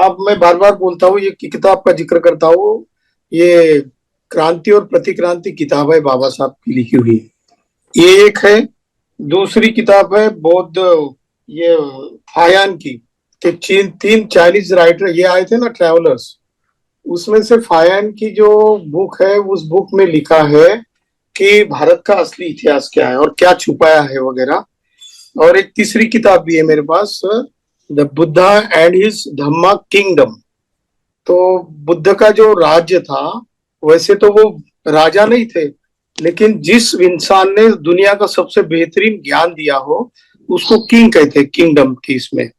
आप, मैं बार बार बोलता हूँ, ये किताब का जिक्र करता हूँ। ये क्रांति और प्रतिक्रांति किताब है, बाबा साहब की लिखी हुई। ये एक है। दूसरी किताब है बौद्ध, ये फायान की। कि चीन, तीन चाइनीज राइटर ये आए थे ना, ट्रेवलर्स। उसमें से फायान की जो बुक है, उस बुक में लिखा है कि भारत का असली इतिहास क्या है और क्या छुपाया है वगैरह। और एक तीसरी किताब भी है मेरे पास, the Buddha and his Dhamma kingdom. तो बुद्ध का जो राज्य था, वैसे तो वो राजा नहीं थे, लेकिन जिस इंसान ने दुनिया का सबसे बेहतरीन ज्ञान दिया हो, उसको किंग कहते हैं, किंगडम की इसमें।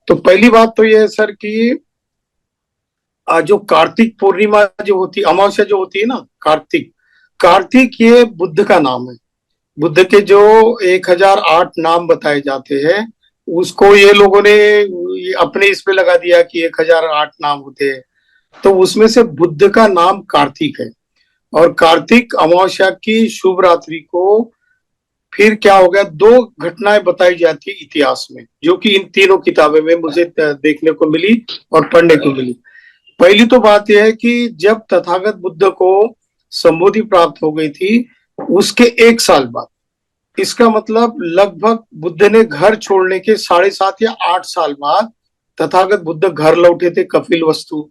तो पहली बात तो ये है सर कि जो कार्तिक पूर्णिमा जो होती, अमावस्या जो होती है ना, कार्तिक, कार्तिक ये बुद्ध का नाम है। बुद्ध के जो 1008 नाम बताए जाते हैं, उसको ये लोगों ने अपने इस पे लगा दिया कि 1008 नाम होते हैं। तो उसमें से बुद्ध का नाम कार्तिक है। और कार्तिक अमावस्या की शुभ रात्रि को फिर क्या हो गया, दो घटनाएं बताई जाती है इतिहास में, जो कि इन तीनों किताबों में मुझे देखने को मिली और पढ़ने को मिली। पहली तो बात यह है कि जब तथागत बुद्ध को संबोधि प्राप्त हो गई थी, उसके 1 साल बाद, इसका मतलब लगभग बुद्ध ने घर छोड़ने के 7.5 या 8 साल बाद तथागत बुद्ध घर लौटे थे, कपिल वस्तु।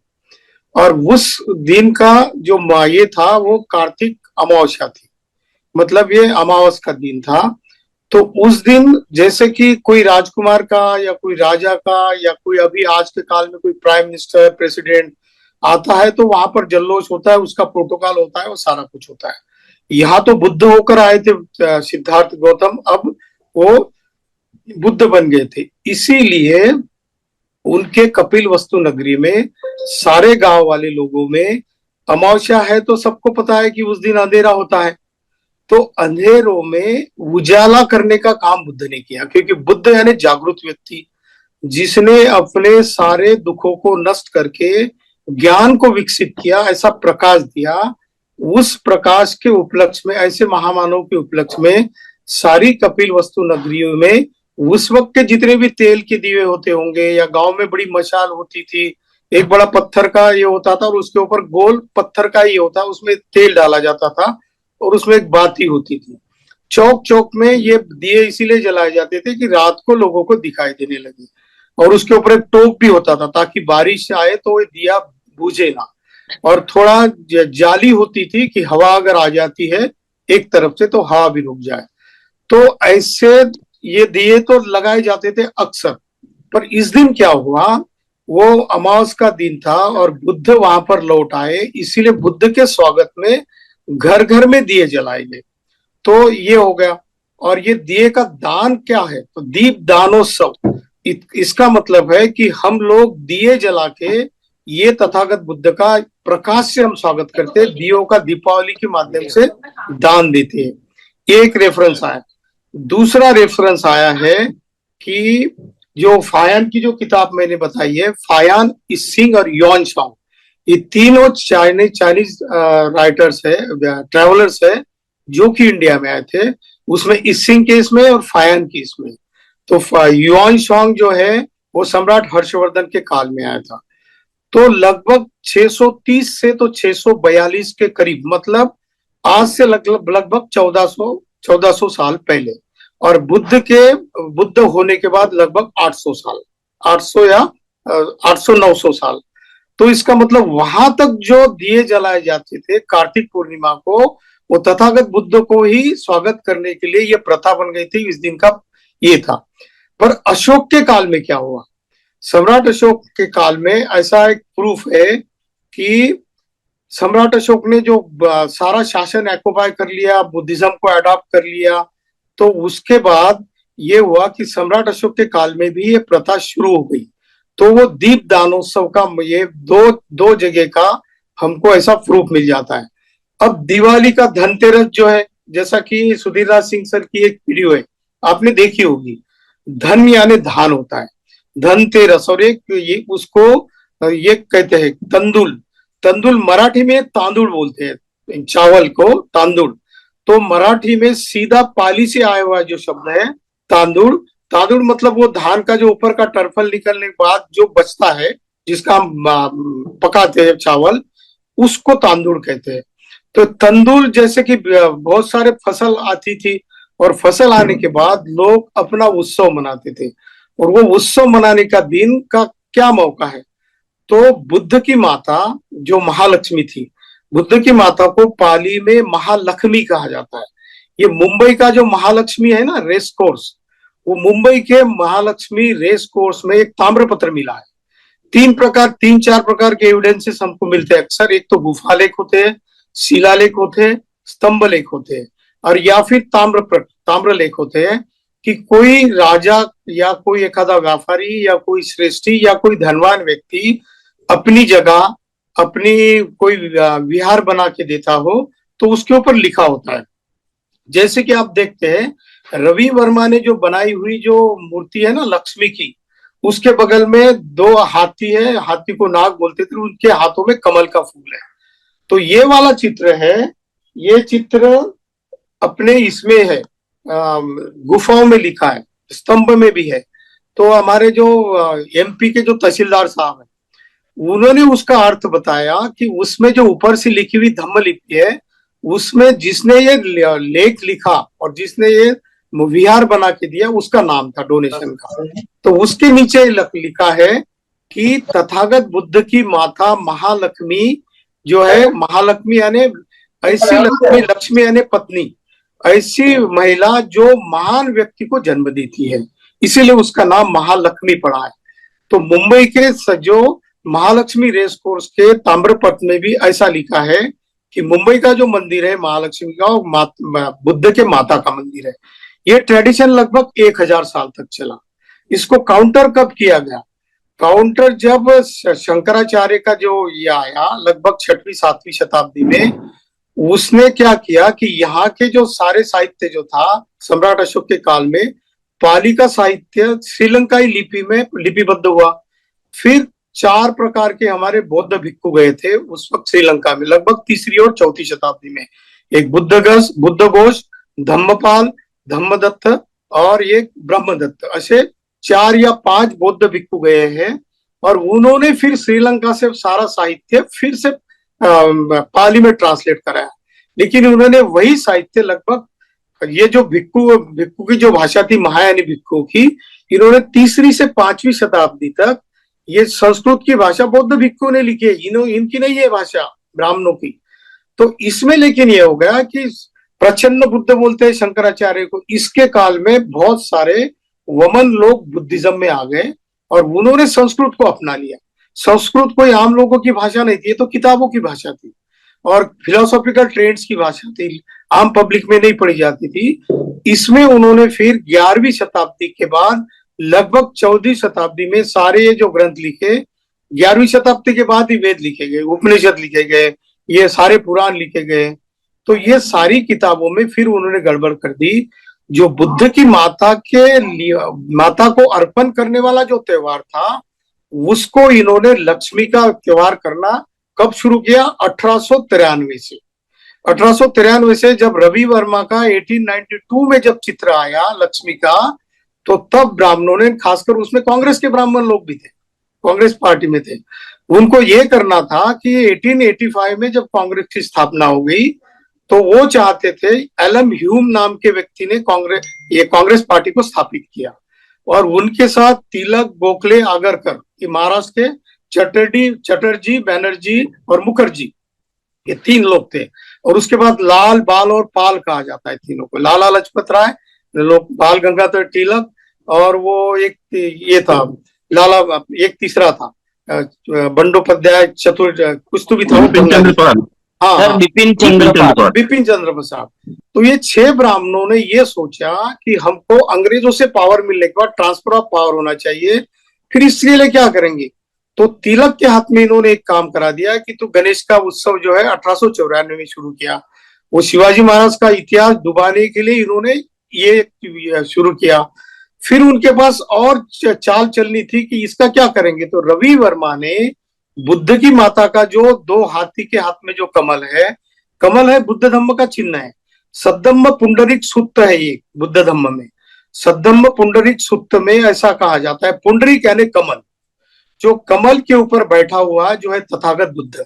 और उस दिन का जो ये था, वो कार्तिक अमावस्या थी, मतलब ये अमावस का दिन था। तो उस दिन जैसे कि कोई राजकुमार का या कोई राजा का या कोई अभी आज के काल में कोई प्राइम मिनिस्टर प्रेसिडेंट आता है, तो वहां पर जल्लोष होता है, उसका प्रोटोकॉल होता है, वो सारा कुछ होता है। यहाँ तो बुद्ध होकर आए थे सिद्धार्थ गौतम, अब वो बुद्ध बन गए थे, इसीलिए उनके कपिल वस्तु नगरी में सारे गांव वाले लोगों में, अमावस्या है तो सबको पता है कि उस दिन अंधेरा होता है, तो अंधेरों में उजाला करने का काम बुद्ध ने किया। क्योंकि बुद्ध यानी जागृत व्यक्ति, जिसने अपने सारे दुखों को नष्ट करके ज्ञान को विकसित किया, ऐसा प्रकाश दिया। उस प्रकाश के उपलक्ष्य में, ऐसे महामानव के उपलक्ष्य में, सारी कपिल वस्तु नगरियों में उस वक्त के जितने भी तेल के दिए होते होंगे, या गांव में बड़ी मशाल होती थी, एक बड़ा पत्थर का ये होता था और उसके ऊपर गोल पत्थर का ये होता, उसमें तेल डाला जाता था और उसमें एक बाती होती थी। चौक चौक में ये दिए इसीलिए जलाए जाते थे कि रात को लोगों को दिखाई देने लगे। और उसके ऊपर एक टोप भी होता था, ताकि बारिश आए तो ये दिया बुझे ना। और थोड़ा जाली होती थी कि हवा अगर आ जाती है एक तरफ से, तो हवा भी रुक जाए। तो ऐसे ये दिए तो लगाए जाते थे अक्सर। पर इस दिन क्या हुआ, वो अमावस का दिन था और बुद्ध वहां पर लौट आए, इसीलिए बुद्ध के स्वागत में घर घर में दिए जलाए गए। तो ये हो गया। और ये दिए का दान क्या है, तो दीप दानोत्सव। इसका मतलब है कि हम लोग दिए जला के ये तथागत बुद्ध का प्रकाश से हम स्वागत करते हैं, दियों का दीपावली के माध्यम से दान देते हैं। एक रेफरेंस आया। दूसरा रेफरेंस आया है कि जो फायान की जो किताब मैंने बताई है, फायान, इसिंग और युआन शाओ, ये तीनों चाइनीज राइटर्स है, ट्रेवलर्स है, जो कि इंडिया में आए थे। उसमें इसिंग के इसमें और फायान की इसमें। तो युआन शांग जो है, वो सम्राट हर्षवर्धन के काल में आया था। तो लगभग 630 से तो 642 के करीब, मतलब आज से लगभग 1400 साल पहले। और बुद्ध होने के बाद लगभग 800 साल, 800 या 800 900 साल। तो इसका मतलब वहां तक जो दिए जलाए जाते थे कार्तिक पूर्णिमा को, वो तथागत बुद्ध को ही स्वागत करने के लिए ये प्रथा बन गई थी, इस दिन का ये था। पर अशोक के काल में क्या हुआ, सम्राट अशोक के काल में ऐसा एक प्रूफ है कि सम्राट अशोक ने जो सारा शासन एक्युपाई कर लिया, बुद्धिज्म को अडॉप्ट कर लिया, तो उसके बाद ये हुआ कि सम्राट अशोक के काल में भी ये प्रथा शुरू हो गई। तो वो दीप दानोत्सव का ये दो जगह का हमको ऐसा प्रूफ मिल जाता है। अब दिवाली का धनतेरस जो है, जैसा कि सुधीर राज सिंह सर की एक वीडियो है, आपने देखी होगी। धन यानी धान होता है, धनतेरस। और एक ये उसको ये कहते हैं तंदुल। तंदुल मराठी में तांदुल बोलते हैं, चावल को तांदुल। तो मराठी में सीधा पाली से आया हुआ जो शब्द है तांदुल। तांदुल मतलब वो धान का जो ऊपर का टर्फल निकलने के बाद जो बचता है, जिसका हम पकाते हैं चावल, उसको तांदूल कहते हैं। तो तंदूर जैसे कि बहुत सारे फसल आती थी, और फसल आने के बाद लोग अपना उत्सव मनाते थे, और वो उत्सव मनाने का दिन का क्या मौका है, तो बुद्ध की माता जो महालक्ष्मी थी, बुद्ध की माता को पाली में महालक्ष्मी कहा जाता है। ये मुंबई का जो महालक्ष्मी है ना रेस कोर्स, वो मुंबई के महालक्ष्मी रेस कोर्स में एक ताम्रपत्र मिला है। तीन चार प्रकार के एविडेंसेस हमको मिलते हैं अक्सर। एक तो गुफा लेख होते हैं, शिलालेख होते हैं, स्तंभ लेख होते हैं, और या फिर ताम्र लेख होते हैं कि कोई राजा या कोई एखादा व्यापारी या कोई श्रेष्ठी या कोई धनवान व्यक्ति अपनी जगह अपनी कोई विहार बना के देता हो, तो उसके ऊपर लिखा होता है। जैसे कि आप देखते हैं रवि वर्मा ने जो बनाई हुई जो मूर्ति है ना लक्ष्मी की, उसके बगल में दो हाथी है, हाथी को नाग बोलते थे, उनके हाथों में कमल का फूल है। तो ये वाला चित्र है, ये चित्र अपने इसमें है, गुफाओं में लिखा है, स्तंभ में भी है। तो हमारे जो एमपी के जो तहसीलदार साहब है, उन्होंने उसका अर्थ बताया कि उसमें जो ऊपर से लिखी हुई धम्म लिपि है, उसमें जिसने ये लेख लिखा और जिसने ये विहार बना के दिया, उसका नाम था डोनेशन का। तो उसके नीचे लिखा है कि तथागत बुद्ध की माता महालक्ष्मी जो है, महालक्ष्मी यानी ऐसी लक्ष्मी, लक्ष्मी यानी पत्नी, ऐसी महिला जो महान व्यक्ति को जन्म देती है, इसीलिए उसका नाम महालक्ष्मी पड़ा है। तो मुंबई के जो महालक्ष्मी रेस कोर्स के ताम्रपत्र में भी ऐसा लिखा है कि मुंबई का जो मंदिर है महालक्ष्मी का, बुद्ध के माता का मंदिर है। ये ट्रेडिशन लगभग 1000 साल तक चला। इसको काउंटर कब किया गया? काउंटर जब शंकराचार्य का जो ये आया लगभग 6वीं 7वीं शताब्दी में, उसने क्या किया कि यहाँ के जो सारे साहित्य जो था सम्राट अशोक के काल में, पाली का साहित्य श्रीलंकाई लिपि में लिपिबद्ध हुआ। फिर 4 प्रकार के हमारे बौद्ध भिक्खु गए थे उस वक्त श्रीलंका में, लगभग 3री और 4थी शताब्दी में। एक बुद्धघोष, धम्मपाल, धम्मदत्त और एक ब्रह्मदत्त, ऐसे 4 या 5 बौद्ध भिक्खु गए हैं। और उन्होंने फिर श्रीलंका से सारा साहित्य फिर से पाली में ट्रांसलेट कराया। लेकिन उन्होंने वही साहित्य लगभग, ये जो भिक्खु की जो भाषा थी महायानी भिक्खु की, इन्होंने 3री से 5वीं शताब्दी तक ये संस्कृत की भाषा बौद्ध भिक्खु ने लिखी है, इनकी नहीं है भाषा, ब्राह्मणों की। तो इसमें लेकिन ये हो गया कि प्रच्छन्न बुद्ध बोलते हैं शंकराचार्य को। इसके काल में बहुत सारे वमन लोग बुद्धिज्म में आ गए और उन्होंने संस्कृत को अपना लिया। संस्कृत कोई आम लोगों की भाषा नहीं थी, ये तो किताबों की भाषा थी और फिलोसॉफिकल ट्रेड्स की भाषा थी, आम पब्लिक में नहीं पढ़ी जाती थी। इसमें उन्होंने फिर 11वीं शताब्दी के बाद लगभग 14वीं शताब्दी में सारे ये जो ग्रंथ लिखे, 11वीं शताब्दी के बाद ही वेद लिखे गए, उपनिषद लिखे गए, ये सारे पुराण लिखे गए। तो ये सारी किताबों में फिर उन्होंने गड़बड़ कर दी। जो बुद्ध की माता को अर्पण करने वाला जो त्योहार था, उसको इन्होंने लक्ष्मी का त्योहार करना कब शुरू किया? 1893 से। 1893 से जब रवि वर्मा का 1892 में जब चित्र आया लक्ष्मी का, तो तब ब्राह्मणों ने, खासकर उसमें कांग्रेस के ब्राह्मण लोग भी थे, कांग्रेस पार्टी में थे, उनको ये करना था कि 1885 में जब कांग्रेस की स्थापना हो गई, तो वो चाहते थे, एलएम ह्यूम नाम के व्यक्ति ने कांग्रेस पार्टी को स्थापित किया। और उनके साथ तिलक, गोखले, आगरकर, ये महाराष्ट्र के चटर्जी, बैनर्जी और मुखर्जी, ये 3 लोग थे। और उसके बाद लाल, बाल और पाल कहा जाता है तीनों को। लाला लजपत राय, लोग बाल गंगाधर तिलक, और वो एक ये था लाला, एक तीसरा था बंडोपाध्याय, कुछ तो भी था, हाँ, बिपिन चंद्र प्रसाद। तो ये 6 ब्राह्मणों ने ये सोचा कि हमको अंग्रेजों से पावर मिलने के बाद ट्रांसफर ऑफ पावर होना चाहिए, फिर इसके लिए क्या करेंगे? तो तिलक के हाथ में इन्होंने एक काम करा दिया कि तो गणेश का उत्सव जो है 1894 में शुरू किया। वो शिवाजी महाराज का इतिहास डुबाने के लिए इन्होंने ये शुरू किया। फिर उनके पास और चाल चलनी थी कि इसका क्या करेंगे। तो रवि वर्मा ने बुद्ध की माता का जो 2 हाथी के हाथ में जो कमल है बुद्ध धम्म का चिन्ह है। सद्धम्म पुंडरिक सुत्त है ये बुद्ध धम्म में। सद्धम्म पुंडरिक सुत्त में ऐसा कहा जाता है, पुंडरिक यानी कमल, जो कमल के ऊपर बैठा हुआ जो है तथागत बुद्ध।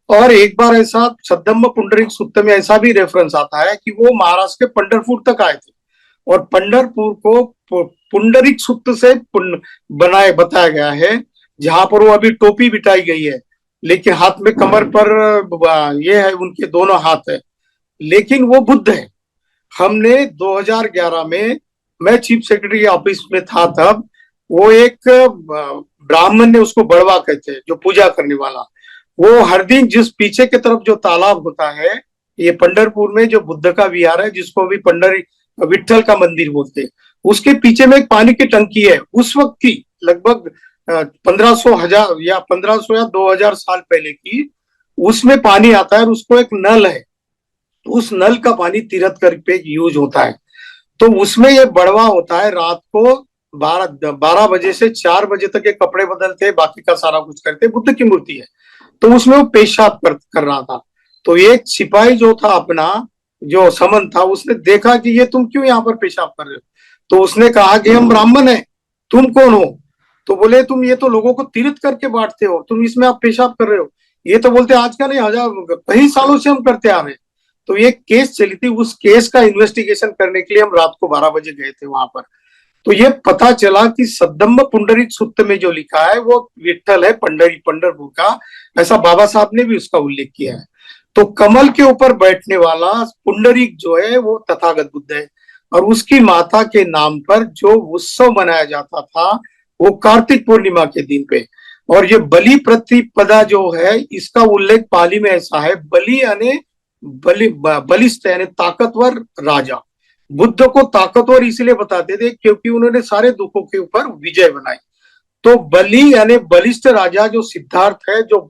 और एक बार ऐसा सद्धम्म पुंडरीक सूक्त में ऐसा भी रेफरेंस आता है कि वो महाराष्ट्र के पंढरपुर तक आए थे, और पंढरपुर को पुंडरीक सूक्त से बनाए बताया गया है, जहां पर वो अभी टोपी बिठाई गई है, लेकिन हाथ में कमर पर ये है, उनके दोनों हाथ है, लेकिन वो बुद्ध है। हमने 2011 में, मैं चीफ सेक्रेटरी ऑफिस में था तब, वो एक ब्राह्मण ने, उसको बड़वा कहते हैं, जो पूजा करने वाला, वो हर दिन जिस पीछे की तरफ जो तालाब होता है, ये पंढरपुर में जो बुद्ध का विहार है, जिसको भी पंडरी विठल का मंदिर बोलते हैं, उसके पीछे में एक पानी की टंकी है, उस वक्त की लगभग 1500 या 2000 साल पहले की, उसमें पानी आता है और उसको एक नल है, उस नल का पानी तीर्थ कर पे यूज होता है। तो उसमें ये बड़वा होता है, रात को 12 बजे से 4 बजे तक ये कपड़े बदलते, बाकी का सारा कुछ करते, बुद्ध की मूर्ति है। तो उसमें वो पेशाब कर रहा था। तो एक सिपाही जो था अपना, जो समन था, उसने देखा कि ये तुम क्यों यहाँ पर पेशाब कर रहे हो। तो उसने कहा कि हम ब्राह्मण हैं, तुम कौन हो। तो बोले तुम ये तो लोगों को तीर्थ करके बांटते हो, तुम इसमें आप पेशाब कर रहे हो। ये तो बोलते आज का नहीं, हजार कई सालों से हम करते आ रहे हैं। तो ये केस चली थी, उस केस का इन्वेस्टिगेशन करने के लिए हम रात को 12 बजे गए थे वहां पर। तो ये पता चला कि सद्धम्म पुंडरीक सूक्त में जो लिखा है वो विठल है, पंढरपुर का, ऐसा बाबा साहब ने भी उसका उल्लेख किया है। तो कमल के ऊपर बैठने वाला पुंडरीक जो है वो तथागत बुद्ध है, और उसकी माता के नाम पर जो उत्सव मनाया जाता था वो कार्तिक पूर्णिमा के दिन पे। और ये बलि प्रतिपदा जो है, इसका उल्लेख पाली में ऐसा है, बलि यानी बलिष्ठ यानी ताकतवर राजा। बुद्ध को ताकतवर इसलिए बताते थे क्योंकि उन्होंने सारे दुखों के ऊपर विजय बनाई। तो बलि यानी बलिष्ठ राजा जो सिद्धार्थ है, जो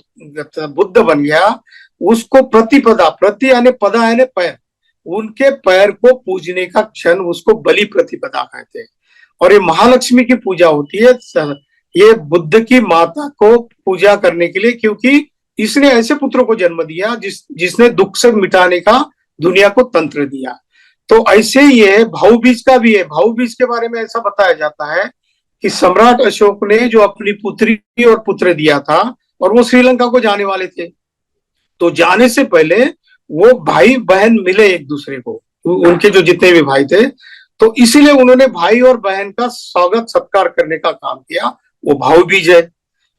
बुद्ध बन गया, उसको प्रतिपदा, प्रति यानी पदा यानी पैर, उनके पैर को पूजने का क्षण उसको बलि प्रतिपदा कहते हैं। और ये महालक्ष्मी की पूजा होती है, ये बुद्ध की माता को पूजा करने के लिए, क्योंकि इसने ऐसे पुत्रों को जन्म दिया जिसने दुख से मिटाने का दुनिया को तंत्र दिया। तो ऐसे ये भाऊ बीज का भी है। भाऊ बीज के बारे में ऐसा बताया जाता है कि सम्राट अशोक ने जो अपनी पुत्री और पुत्र दिया था, और वो श्रीलंका को जाने वाले थे, तो जाने से पहले वो भाई बहन मिले एक दूसरे को, उनके जो जितने भी भाई थे, तो इसीलिए उन्होंने भाई और बहन का स्वागत सत्कार करने का काम किया, वो भाऊ बीज है।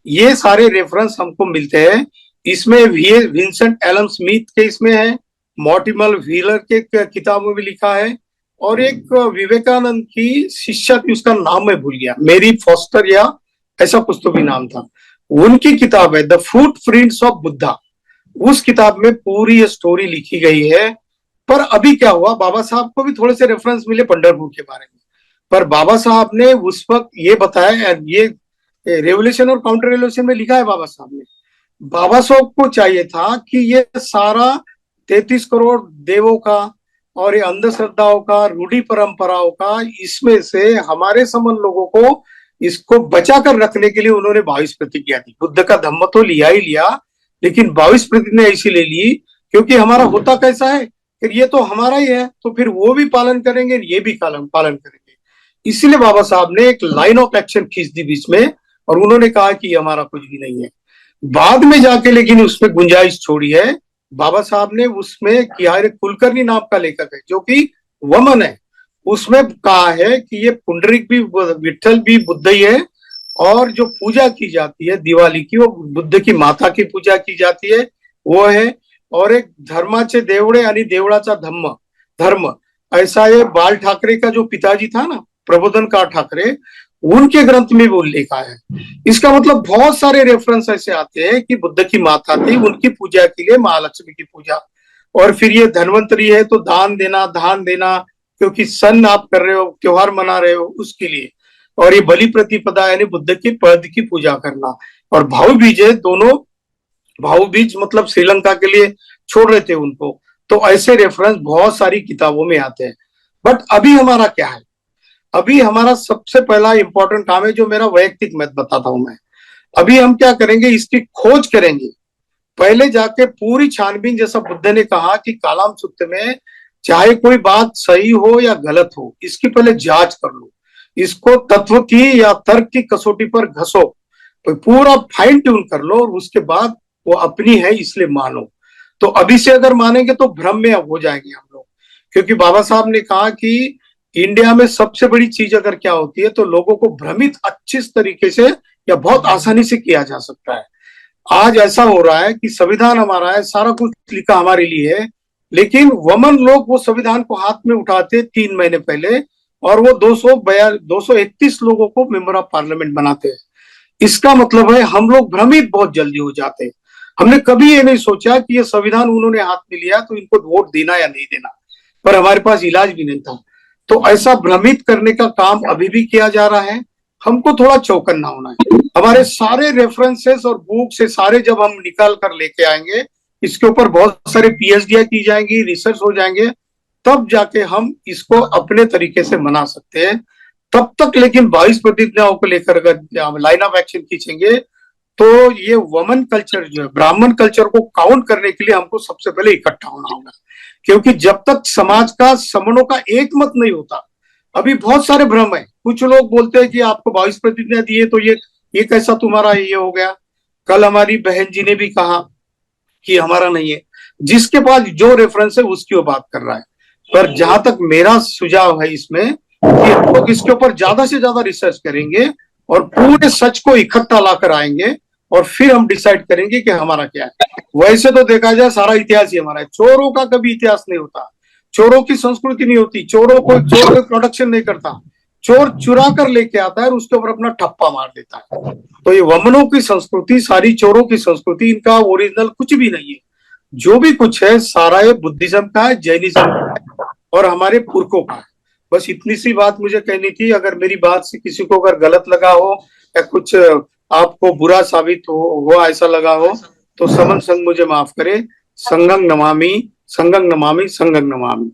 ये सारे रेफरेंस हमको मिलते हैं। इसमें विंसेंट एलन स्मिथ के इसमें है, मॉर्टिमर व्हीलर के किताबों में लिखा है, और एक विवेकानंद की शिष्या थी, उसका नाम मैं भूल गया, मेरी फॉस्टर या ऐसा कुछ तो भी नाम था, उनकी किताब है द फुटप्रिंट्स ऑफ बुद्धा। उस किताब में पूरी ये स्टोरी लिखी गई है। पर अभी क्या हुआ, बाबा साहब को भी थोड़े से रेफरेंस मिले पंढरपुर के बारे में, पर बाबा साहब ने उस वक्त ये बताया, ये रेवोल्यूशन और काउंटर रेवोल्यूशन में लिखा है बाबा साहब ने, बाबा साहब को चाहिए था कि ये सारा 33 करोड़ देवों का और ये अंधश्रद्धाओं का, रूढ़ी परंपराओं का, इसमें से हमारे समन लोगों को इसको बचा कर रखने के लिए उन्होंने 22 प्रतिज्ञा दी। बुद्ध का धम्म तो लिया ही लिया, लेकिन 22 प्रतिज्ञा इसी ले ली क्योंकि हमारा होता कैसा है, फिर ये तो हमारा ही है, तो फिर वो भी पालन करेंगे, ये भी पालन करेंगे। इसीलिए बाबा साहब ने एक लाइन ऑफ एक्शन खींच दी बीच में, और उन्होंने कहा कि हमारा कुछ भी नहीं है। बाद में जाके लेकिन उसमें गुंजाइश छोड़ी है बाबा साहब ने, उसमें किया, कुलकर्णी नाम का लेखक है जो कि वमन है, उसमें कहा है कि ये पुंडरीक भी, विठल भी बुद्ध ही है, और जो पूजा की जाती है दिवाली की, वो बुद्ध की माता की पूजा की जाती है, वो है। और एक धर्माचे देवड़े यानी देवड़ाचा धर्म, ऐसा ये बाल ठाकरे का जो पिताजी था ना, प्रबोधनकार ठाकरे, उनके ग्रंथ में भी उल्लेख है। इसका मतलब बहुत सारे रेफरेंस ऐसे आते हैं कि बुद्ध की माता थी, उनकी पूजा के लिए महालक्ष्मी की पूजा। और फिर ये धन्वंतरी है तो दान देना, क्योंकि सन आप कर रहे हो, त्योहार मना रहे हो, उसके लिए। और ये बलि प्रतिपदा यानी बुद्ध की पद की पूजा करना। और भाऊ बीज है, दोनों भाऊ बीज मतलब श्रीलंका के लिए छोड़ रहे थे उनको। तो ऐसे रेफरेंस बहुत सारी किताबों में आते हैं। बट अभी हमारा क्या है, अभी हमारा सबसे पहला इंपॉर्टेंट काम है, जो मेरा वैयक्तिक मत बताता हूं मैं, अभी हम क्या करेंगे, इसकी खोज करेंगे। पहले जाके पूरी छानबीन, जैसा बुद्ध ने कहा कि कालाम सूत्र में चाहे कोई बात सही हो या गलत हो, इसकी पहले जांच कर लो, इसको तत्व की या तर्क की कसौटी पर घसो, तो पूरा फाइन ट्यून कर लो और उसके बाद वो अपनी है इसलिए मानो। तो अभी से अगर मानेंगे तो भ्रम में अब हो जाएंगे हम लोग, क्योंकि बाबा साहब ने कहा कि इंडिया में सबसे बड़ी चीज अगर क्या होती है तो लोगों को भ्रमित अच्छे तरीके से या बहुत आसानी से किया जा सकता है। आज ऐसा हो रहा है कि संविधान हमारा है, सारा कुछ लिखा हमारे लिए है, लेकिन वमन लोग वो संविधान को हाथ में उठाते 3 महीने पहले और वो 231 लोगों को मेंबर ऑफ पार्लियामेंट बनाते हैं। इसका मतलब है हम लोग भ्रमित बहुत जल्दी हो जाते हैं। हमने कभी ये नहीं सोचा कि ये संविधान उन्होंने हाथ में लिया तो इनको वोट देना या नहीं देना, पर हमारे पास इलाज भी नहीं था। तो ऐसा भ्रमित करने का काम अभी भी किया जा रहा है। हमको थोड़ा चौकन्ना होना है। हमारे सारे रेफरेंसेस और बुक से सारे जब हम निकाल कर लेके आएंगे, इसके ऊपर बहुत सारे पीएचडी की जाएंगी, रिसर्च हो जाएंगे, तब जाके हम इसको अपने तरीके से मना सकते हैं। तब तक लेकिन 22 प्रतिज्ञाओं को लेकर अगर लाइन ऑफ एक्शन खींचेंगे तो ये वमन कल्चर जो है, ब्राह्मण कल्चर को काउंट करने के लिए हमको सबसे पहले इकट्ठा होना होगा, क्योंकि जब तक समाज का समनों का एक मत नहीं होता, अभी बहुत सारे भ्रम है। कुछ लोग बोलते हैं कि आपको 22 प्रतिज्ञा दी है तो ये कैसा तुम्हारा ये हो गया। कल हमारी बहन जी ने भी कहा कि हमारा नहीं है, जिसके पास जो रेफरेंस है उसकी वो बात कर रहा है। पर जहां तक मेरा सुझाव है इसमें कि हम लोग इसके ऊपर ज्यादा से ज्यादा रिसर्च करेंगे और पूरे सच को इकट्ठा लाकर आएंगे और फिर हम डिसाइड करेंगे कि हमारा क्या है। वैसे तो देखा जाए सारा इतिहास ही हमारा है, चोरों का कभी इतिहास नहीं होता, चोरों की संस्कृति नहीं होती, चोर कोई प्रोडक्शन नहीं करता, चोर चुरा कर लेके आता है और उसके ऊपर अपना ठप्पा मार देता है। तो ये वमनों की संस्कृति सारी चोरों की संस्कृति, इनका ओरिजिनल कुछ भी नहीं है। जो भी कुछ है सारा ये बुद्धिज्म का है, जैनिज्म का है और हमारे पुरखों का है। बस इतनी सी बात मुझे कहनी थी। अगर मेरी बात से किसी को अगर गलत लगा हो या कुछ आपको बुरा साबित हो ऐसा लगा हो तो समन संग मुझे माफ करे। संगं नमामि संगं नमामि संगं नमामि।